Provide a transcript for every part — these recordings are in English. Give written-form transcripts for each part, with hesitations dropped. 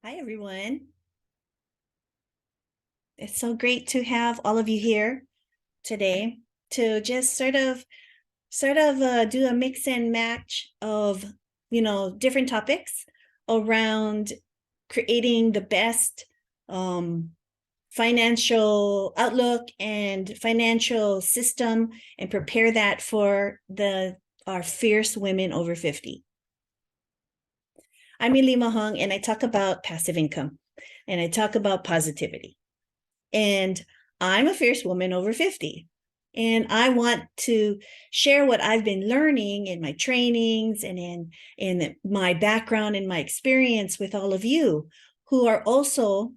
Hi, everyone. It's so great to have all of you here today to just sort of do a mix and match of, different topics around creating the best um, financial outlook and financial system and prepare that for our fierce women over 50. I'm Elima Hung, and I talk about passive income and I talk about positivity. And I'm a fierce woman over 50. And I want to share what I've been learning in my trainings and in my background and my experience with all of you who are also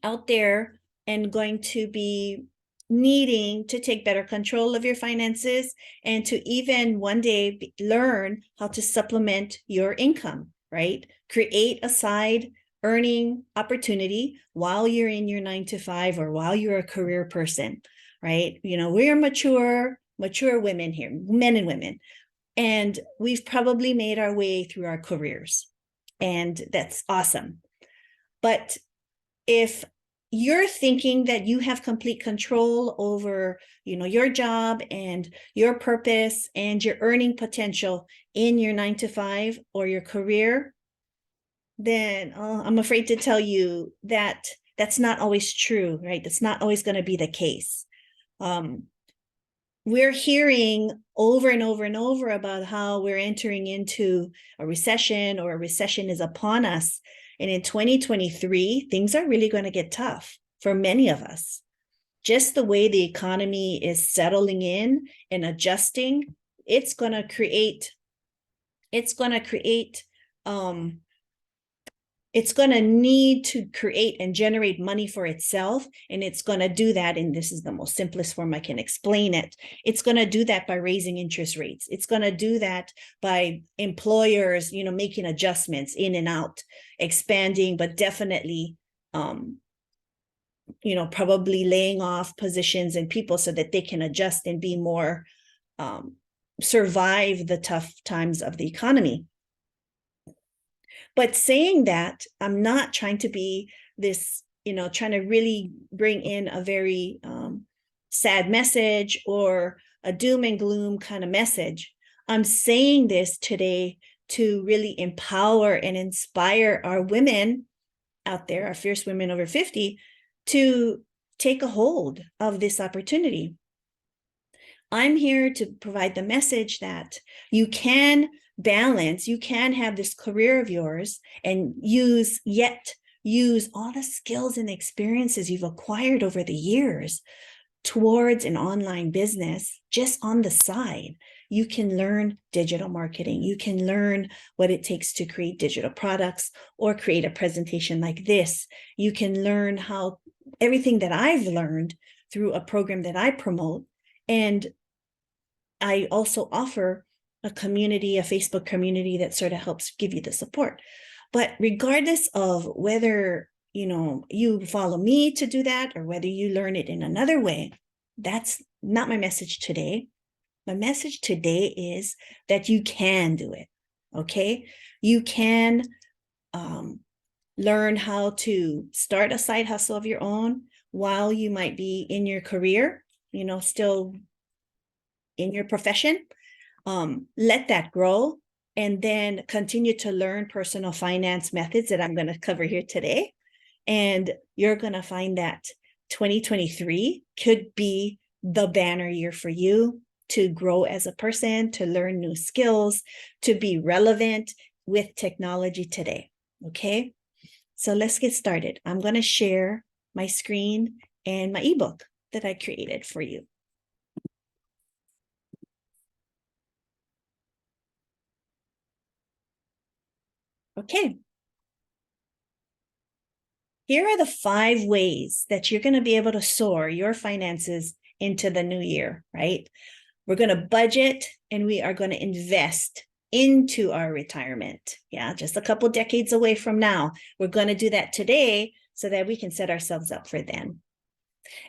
out there and going to be needing to take better control of your finances and to even one day learn how to supplement your income, right? Create a side earning opportunity while you're in your 9 to 5 or while you're a career person, right? We're mature women here, men and women, and we've probably made our way through our careers, and that's awesome. But if you're thinking that you have complete control over, your job and your purpose and your earning potential in your 9 to 5 or your career, then I'm afraid to tell you that that's not always true, right? That's not always going to be the case. We're hearing over and over and over about how we're entering into a recession or a recession is upon us. And in 2023, things are really going to get tough for many of us. Just the way the economy is settling in and adjusting, it's going to create it's going to need to create and generate money for itself. And it's going to do that. And this is the most simplest form I can explain it. It's going to do that by raising interest rates. It's going to do that by employers, making adjustments in and out, expanding, but definitely, probably laying off positions and people so that they can adjust and be more, survive the tough times of the economy. But saying that, I'm not trying to be this, trying to really bring in a very sad message or a doom and gloom kind of message. I'm saying this today to really empower and inspire our women out there, our fierce women over 50, to take a hold of this opportunity. I'm here to provide the message that you can balance, you can have this career of yours and use all the skills and experiences you've acquired over the years towards an online business just on the side. You can learn digital marketing. You can learn what it takes to create digital products or create a presentation like this. You can learn how everything that I've learned through a program that I promote. And I also offer a community, a Facebook community that sort of helps give you the support. But regardless of whether, you follow me to do that or whether you learn it in another way, that's not my message today. My message today is that you can do it. Okay. You can learn how to start a side hustle of your own while you might be in your career, still in your profession. Let that grow and then continue to learn personal finance methods that I'm going to cover here today. And you're going to find that 2023 could be the banner year for you to grow as a person, to learn new skills, to be relevant with technology today. Okay, so let's get started. I'm going to share my screen and my ebook that I created for you. Okay. Here are the 5 ways that you're going to be able to soar your finances into the new year, right? We're going to budget and we are going to invest into our retirement. Yeah, just a couple decades away from now. We're going to do that today so that we can set ourselves up for then.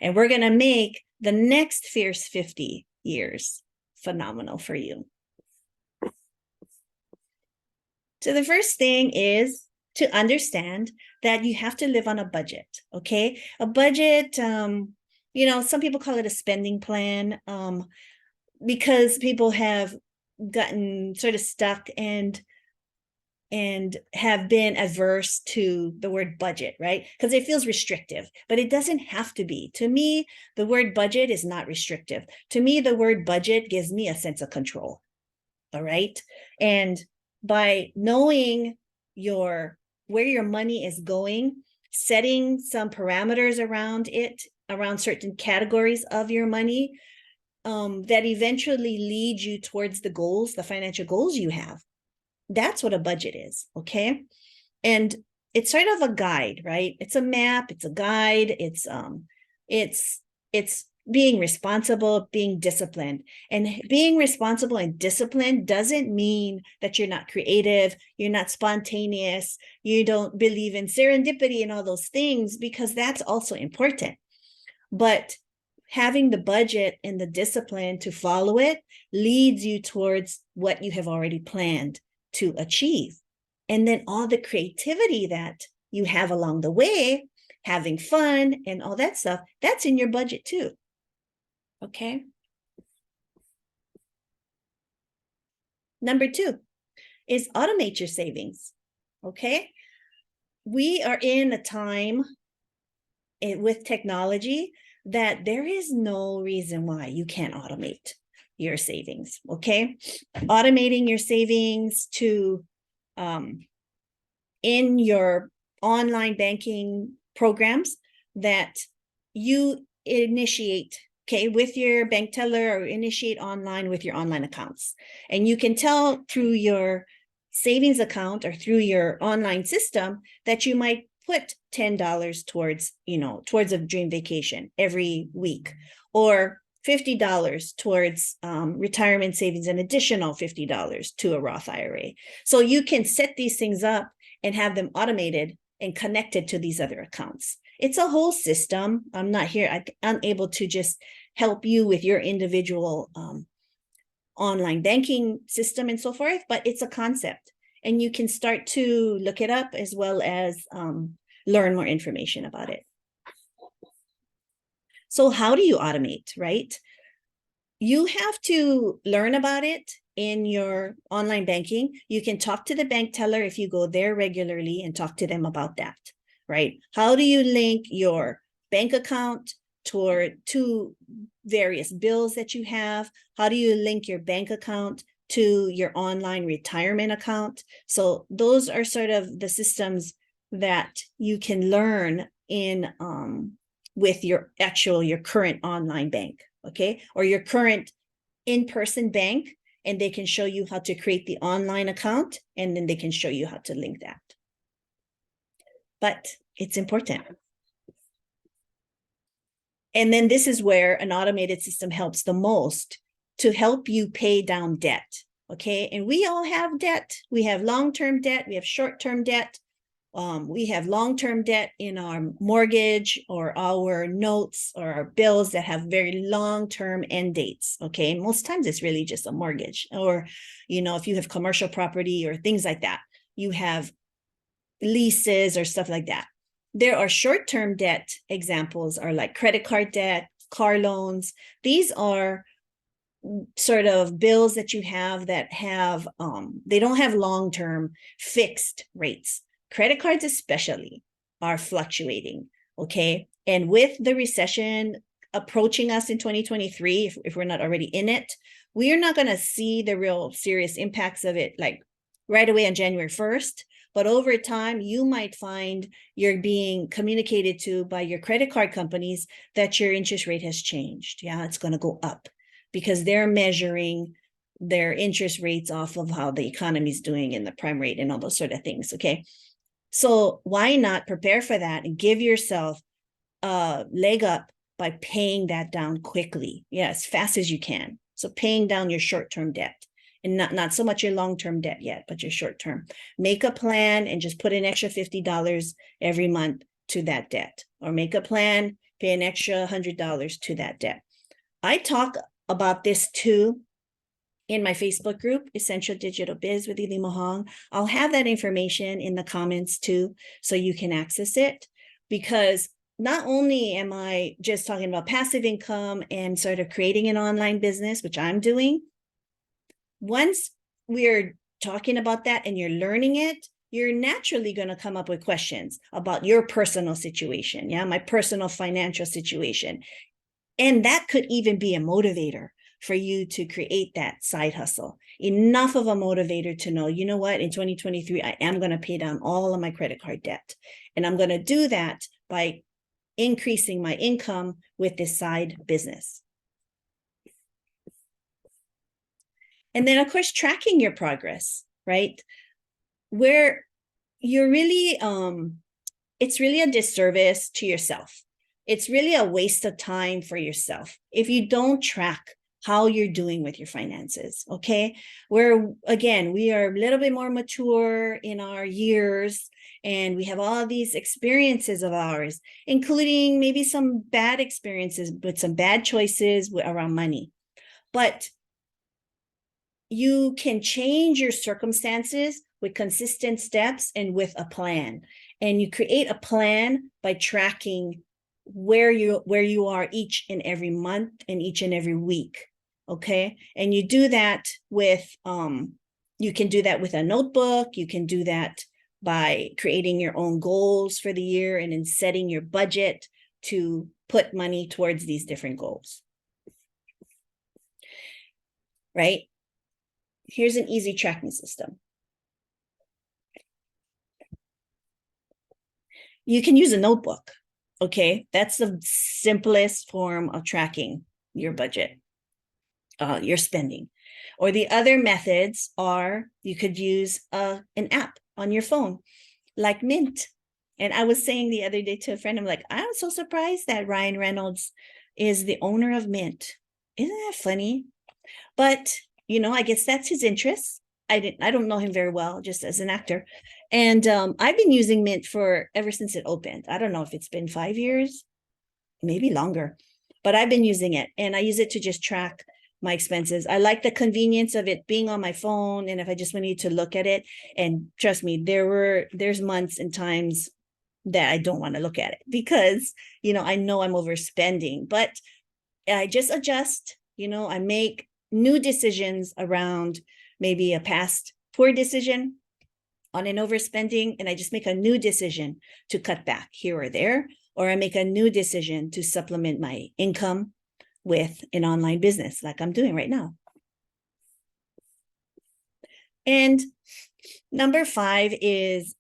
And we're going to make the next fierce 50 years phenomenal for you. So the first thing is to understand that you have to live on a budget, okay? A budget, some people call it a spending plan, because people have gotten sort of stuck and have been averse to the word budget, right? Because it feels restrictive, but it doesn't have to be. To me, the word budget is not restrictive. To me, the word budget gives me a sense of control. All right. And by knowing where your money is going, setting some parameters around it, around certain categories of your money, that eventually lead you towards the financial goals you have. That's what a budget is, okay? And it's sort of a guide, right? It's a map, it's a guide, it's being responsible, being disciplined. And being responsible and disciplined doesn't mean that you're not creative, you're not spontaneous, you don't believe in serendipity and all those things, because that's also important. But having the budget and the discipline to follow it leads you towards what you have already planned to achieve. And then all the creativity that you have along the way, having fun and all that stuff, that's in your budget too. Okay. Number 2 is automate your savings. Okay. We are in a time with technology that there is no reason why you can't automate your savings. Okay. Automating your savings to in your online banking programs that you initiate, okay, with your bank teller, or initiate online with your online accounts. And you can tell through your savings account or through your online system that you might put $10 towards a dream vacation every week, or $50 towards retirement savings, an additional $50 to a Roth IRA. So you can set these things up and have them automated and connected to these other accounts. It's a whole system. I'm not here, I'm able to just help you with your individual online banking system and so forth, but it's a concept. And you can start to look it up as well as learn more information about it. So how do you automate, right? You have to learn about it in your online banking. You can talk to the bank teller if you go there regularly and talk to them about that, right? How do you link your bank account to various bills that you have? How do you link your bank account to your online retirement account? So those are sort of the systems that you can learn in with your current online bank, okay, or your current in-person bank, and they can show you how to create the online account, and then they can show you how to link that. But it's important. And then this is where an automated system helps the most, to help you pay down debt, okay? And we all have debt. We have long-term debt, we have short-term debt. We have long-term debt in our mortgage or our notes or our bills that have very long-term end dates, okay? And most times it's really just a mortgage, or, if you have commercial property or things like that, you have leases or stuff like that. There are short-term debt examples are like credit card debt, car loans. These are sort of bills that you have that have, they don't have long-term fixed rates. Credit cards especially are fluctuating, okay? And with the recession approaching us in 2023, if we're not already in it, we are not going to see the real serious impacts of it like right away on January 1st. But over time, you might find you're being communicated to by your credit card companies that your interest rate has changed. Yeah, it's going to go up because they're measuring their interest rates off of how the economy is doing and the prime rate and all those sort of things, okay? So why not prepare for that and give yourself a leg up by paying that down quickly, as fast as you can. So paying down your short-term debt, and not so much your long-term debt yet, but your short-term. Make a plan and just put an extra $50 every month to that debt, or make a plan, pay an extra $100 to that debt. I talk about this too in my Facebook group, Essential Digital Biz with Ili Mahong. I'll have that information in the comments too, so you can access it. Because not only am I just talking about passive income and sort of creating an online business, which I'm doing, once we're talking about that and you're learning it, you're naturally going to come up with questions about your personal situation. Yeah, my personal financial situation. And that could even be a motivator for you to create that side hustle. Enough of a motivator to know, you know what, in 2023, I am going to pay down all of my credit card debt. And I'm going to do that by increasing my income with this side business. And then, of course, tracking your progress, right? Where you're really, it's really a disservice to yourself. It's really a waste of time for yourself if you don't track how you're doing with your finances, okay? Where, again, we are a little bit more mature in our years, and we have all these experiences of ours, including maybe some bad experiences with some bad choices around money. But you can change your circumstances with consistent steps and with a plan. And you create a plan by tracking where you are each and every month and each and every week. Okay. And you do that with, you can do that with a notebook. You can do that by creating your own goals for the year and then setting your budget to put money towards these different goals. Right? Here's an easy tracking system. You can use a notebook. Okay, that's the simplest form of tracking your budget, your spending. Or the other methods are, you could use an app on your phone, like Mint. And I was saying the other day to a friend, I'm like, I'm so surprised that Ryan Reynolds is the owner of Mint. Isn't that funny? But, you know, I guess that's his interest. I don't know him very well, just as an actor. And I've been using Mint for ever since it opened. I don't know if it's been 5 years, maybe longer, but I've been using it, and I use it to just track my expenses. I like the convenience of it being on my phone, and if I just need to look at it, and trust me, there's months and times that I don't want to look at it because, you know I'm overspending, but I just adjust, I make new decisions around maybe a past poor decision on an overspending, and I just make a new decision to cut back here or there, or I make a new decision to supplement my income with an online business like I'm doing right now. And number 5 is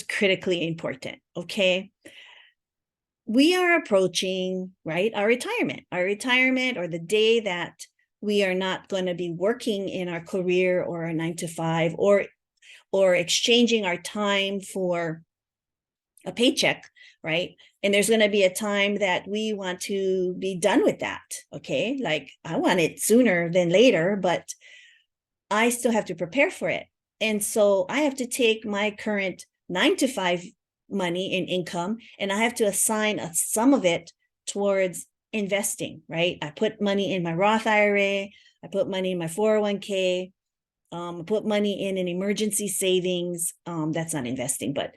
critically important, okay? We are approaching, right, our retirement, or the day that we are not going to be working in our career or a 9-to-5, or exchanging our time for a paycheck, right? And there's going to be a time that we want to be done with that, okay? Like, I want it sooner than later, but I still have to prepare for it. And so I have to take my current 9-to-5 money and income, and I have to assign some of it towards investing, right? I put money in my Roth IRA, I put money in my 401k, put money in an emergency savings. That's not investing, but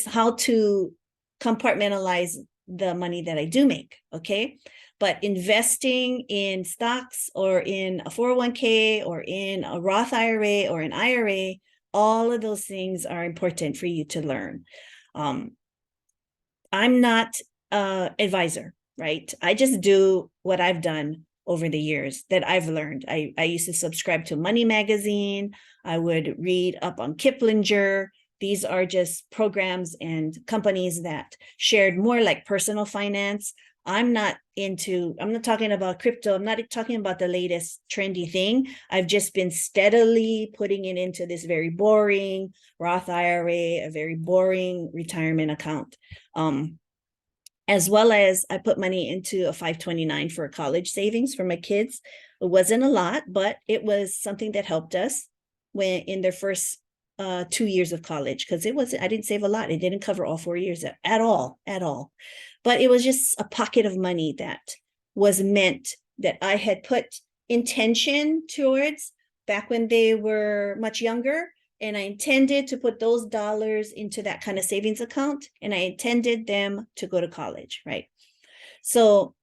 how to compartmentalize the money that I do make, okay? But investing in stocks or in a 401k or in a Roth IRA or an IRA, all of those things are important for you to learn. I'm not an advisor, right? I just do what I've done over the years that I've learned. I used to subscribe to Money Magazine. I would read up on Kiplinger. These are just programs and companies that shared more like personal finance. I'm not talking about crypto. I'm not talking about the latest trendy thing. I've just been steadily putting it into this very boring Roth IRA, a very boring retirement account. As well as I put money into a 529 for college savings for my kids. It wasn't a lot, but it was something that helped us when in their first 2 years of college, because I didn't save a lot. It didn't cover all 4 years at all. But it was just a pocket of money that was meant that I had put intention towards back when they were much younger. And I intended to put those dollars into that kind of savings account. And I intended them to go to college, right? So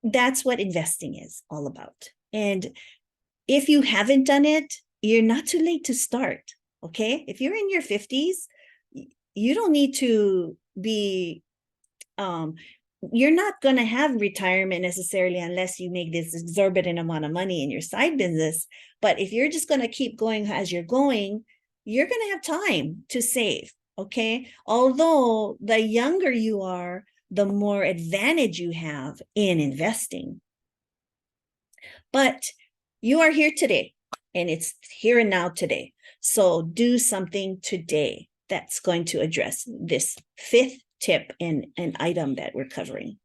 that's what investing is all about. And if you haven't done it, you're not too late to start. Okay. If you're in your 50s, you don't need to be, you're not going to have retirement necessarily unless you make this exorbitant amount of money in your side business. But if you're just going to keep going as you're going, you're going to have time to save. Okay. Although the younger you are, the more advantage you have in investing. But you are here today, and it's here and now today. So do something today that's going to address this fifth tip and an item that we're covering.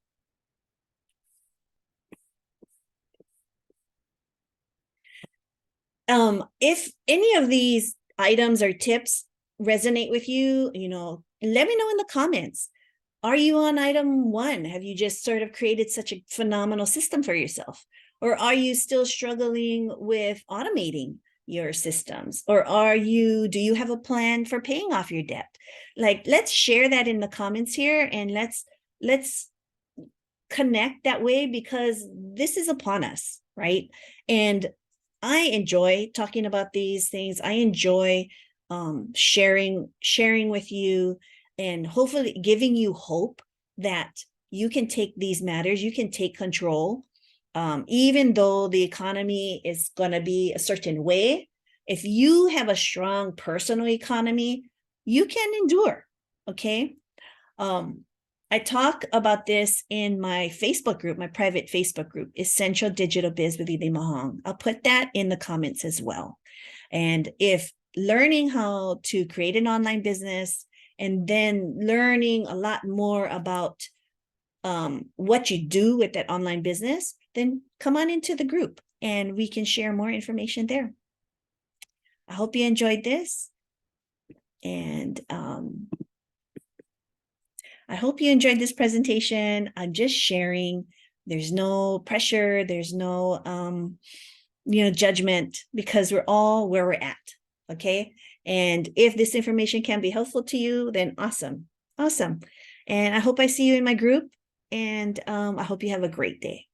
If any of these items or tips resonate with you, let me know in the comments. Are you on item 1? Have you just sort of created such a phenomenal system for yourself? Or are you still struggling with automating your systems? Or do you have a plan for paying off your debt? Like, let's share that in the comments here, and let's connect that way, because this is upon us, right? And I enjoy talking about these things. I enjoy sharing with you, and hopefully giving you hope that you can take these matters, you can take control. Even though the economy is going to be a certain way, if you have a strong personal economy, you can endure. Okay. I talk about this in my Facebook group, my private Facebook group, Essential Digital Biz with Ely Mahong. I'll put that in the comments as well. And if learning how to create an online business, and then learning a lot more about what you do with that online business, then come on into the group and we can share more information there. I hope you enjoyed this. And I hope you enjoyed this presentation. I'm just sharing. There's no pressure. There's no, judgment, because we're all where we're at. Okay. And if this information can be helpful to you, then awesome. Awesome. And I hope I see you in my group. And I hope you have a great day.